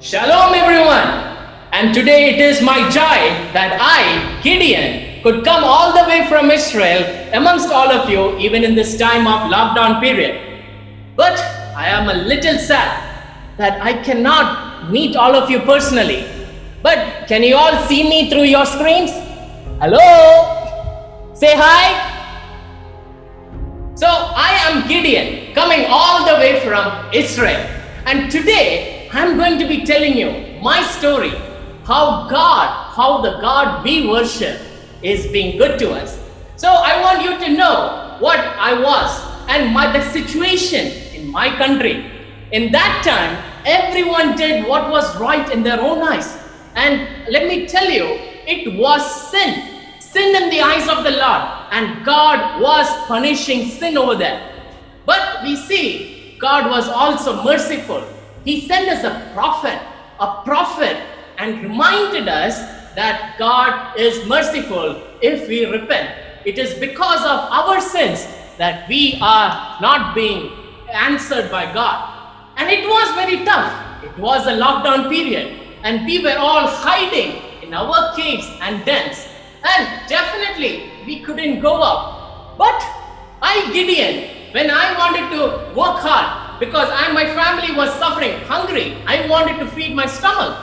Shalom everyone! And today it is my joy that I, Gideon, could come all the way from Israel amongst all of you even in this time of lockdown period. But I am a little sad that I cannot meet all of you personally. But can you all see me through your screens? Hello? Say hi! So I am Gideon, coming all the way from Israel. And today I'm going to be telling you my story, how the God we worship is being good to us. So I want you to know what I was and the situation in my country. In that time, everyone did what was right in their own eyes. And let me tell you, it was sin in the eyes of the Lord. And God was punishing sin over there. But we see God was also merciful. He sent us a prophet and reminded us that God is merciful if we repent. It is because of our sins that we are not being answered by God. And it was very tough. It was a lockdown period and we were all hiding in our caves and dens. And definitely we couldn't go out. But I, Gideon, when I wanted to work hard, because my family was suffering, hungry. I wanted to feed my stomach.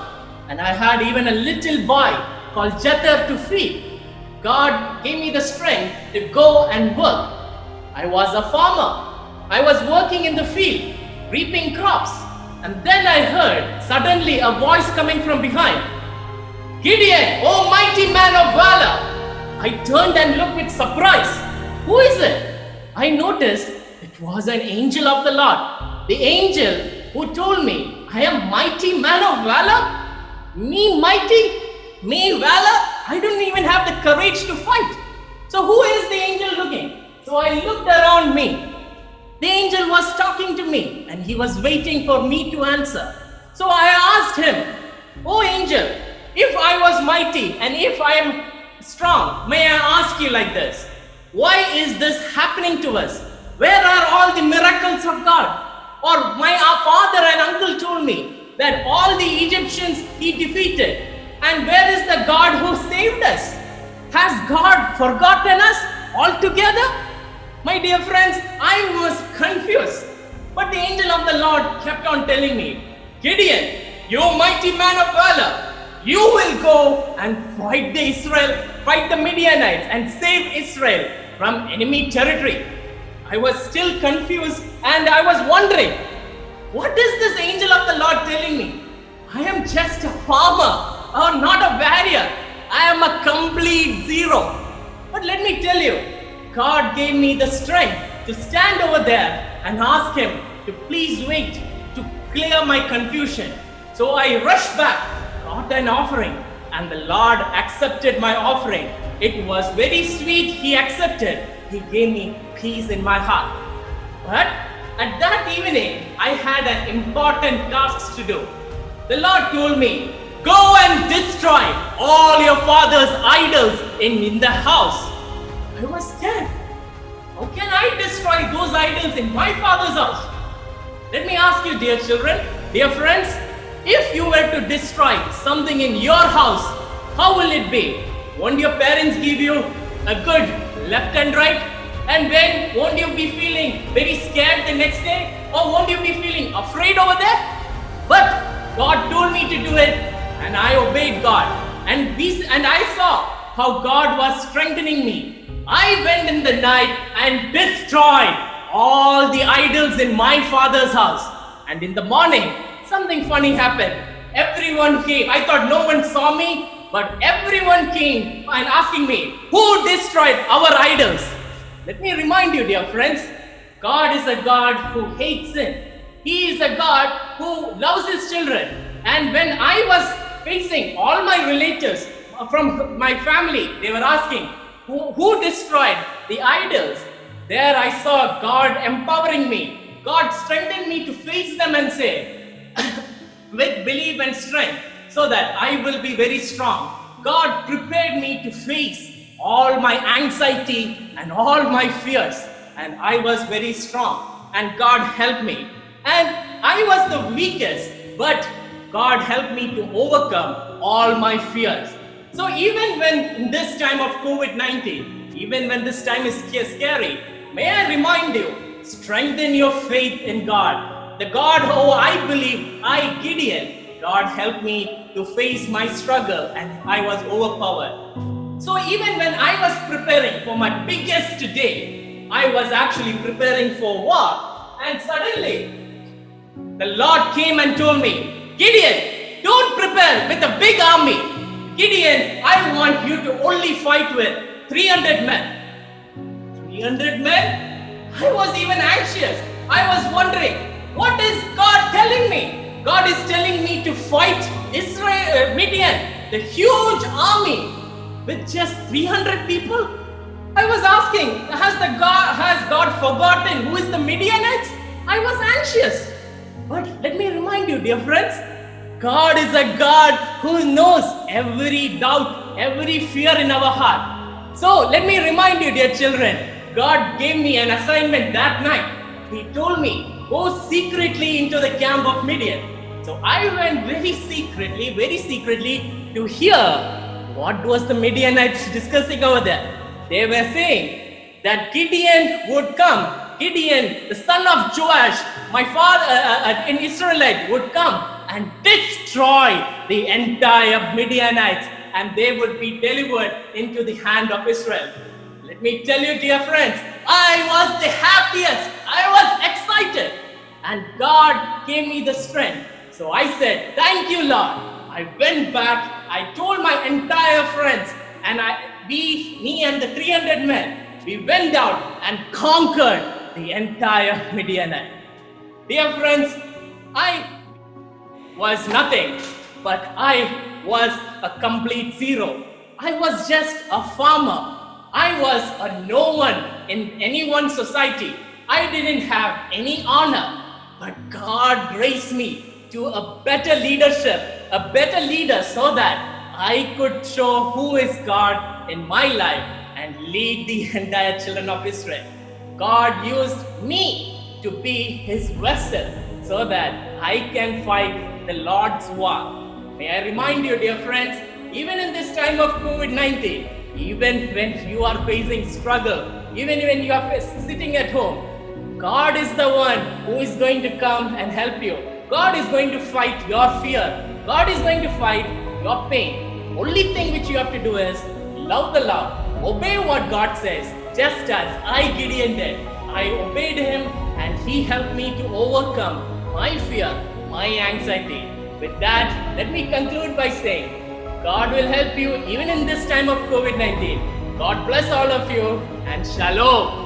And I had even a little boy called Jether to feed. God gave me the strength to go and work. I was a farmer. I was working in the field, reaping crops. And then I heard suddenly a voice coming from behind. Gideon, oh mighty man of valor. I turned and looked with surprise. Who is it? I noticed it was an angel of the Lord. The angel who told me, I am mighty man of valor? Me mighty? Me valor? I don't even have the courage to fight. So who is the angel looking? So I looked around me. The angel was talking to me and he was waiting for me to answer. So I asked him, oh angel, if I was mighty and if I am strong, may I ask you like this? Why is this happening to us? Where are all the miracles of God? Or our father and uncle told me that all the Egyptians he defeated. And where is the God who saved us? Has God forgotten us altogether? My dear friends, I was confused. But the angel of the Lord kept on telling me, Gideon, you mighty man of valor, you will go and fight the Midianites and save Israel from enemy territory. I was still confused and I was wondering, what is this angel of the Lord telling me? I am just a farmer or not a warrior. I am a complete zero. But let me tell you, God gave me the strength to stand over there and ask him to please wait to clear my confusion. So I rushed back, brought an offering, and the Lord accepted my offering. It was very sweet, he accepted. He gave me peace in my heart. But at that evening, I had an important task to do. The Lord told me, go and destroy all your father's idols in the house. I was scared. How can I destroy those idols in my father's house? Let me ask you, dear children, dear friends, if you were to destroy something in your house, how will it be? Won't your parents give you a good left and right? And then won't you be feeling very scared the next day? Or won't you be feeling afraid over there? But God told me to do it and I obeyed God. And I saw how God was strengthening me. I went in the night and destroyed all the idols in my father's house. And in the morning, something funny happened. Everyone came. I thought no one saw me, but everyone came and asking me, who destroyed our idols? Let me remind you, dear friends, God is a God who hates sin. He is a God who loves his children. And when I was facing all my relatives from my family, they were asking, who destroyed the idols? There I saw God empowering me. God strengthened me to face them and say, with belief and strength, so that I will be very strong. God prepared me to face all my anxiety and all my fears, and I was very strong, and God helped me. And I was the weakest, but God helped me to overcome all my fears. So even when in this time of COVID-19, even when this time is scary, may I remind you, strengthen your faith in God. The God who I believe, Gideon, God helped me to face my struggle and I was overpowered. So even when I was preparing for my biggest day, I was actually preparing for war, and suddenly the Lord came and told me, Gideon, don't prepare with a big army. Gideon, I want you to only fight with 300 men. 300 men? I was even anxious. I was wondering, what is God telling me? God is telling me to fight Midian, the huge army, with just 300 people? I was asking, has God forgotten who is the Midianites? I was anxious. But let me remind you, dear friends, God is a God who knows every doubt, every fear in our heart. So let me remind you, dear children, God gave me an assignment that night. He told me, go secretly into the camp of Midian. So I went very secretly to hear what was the Midianites discussing over there. They were saying that Gideon would come. Gideon, the son of Joash, my father, an Israelite, would come and destroy the entire Midianites, and they would be delivered into the hand of Israel. Let me tell you, dear friends, I was the happiest. I was excited, and God gave me the strength. So I said, thank you, Lord. I went back. I told my entire friends, and me and the 300 men, we went out and conquered the entire Midianite. Dear friends, I was nothing, but I was a complete zero. I was just a farmer. I was a no one in anyone's society. I didn't have any honor, but God graced me to a better leadership, a better leader, so that I could show who is God in my life and lead the entire children of Israel. God used me to be his vessel so that I can fight the Lord's war. May I remind you, dear friends, even in this time of COVID-19, even when you are facing struggle, even when you are sitting at home, God is the one who is going to come and help you. God is going to fight your fear. God is going to fight your pain. Only thing which you have to do is love the Lord, obey what God says, just as Gideon did. I obeyed him and he helped me to overcome my fear, my anxiety. With that, let me conclude by saying, God will help you even in this time of COVID-19. God bless all of you and shalom.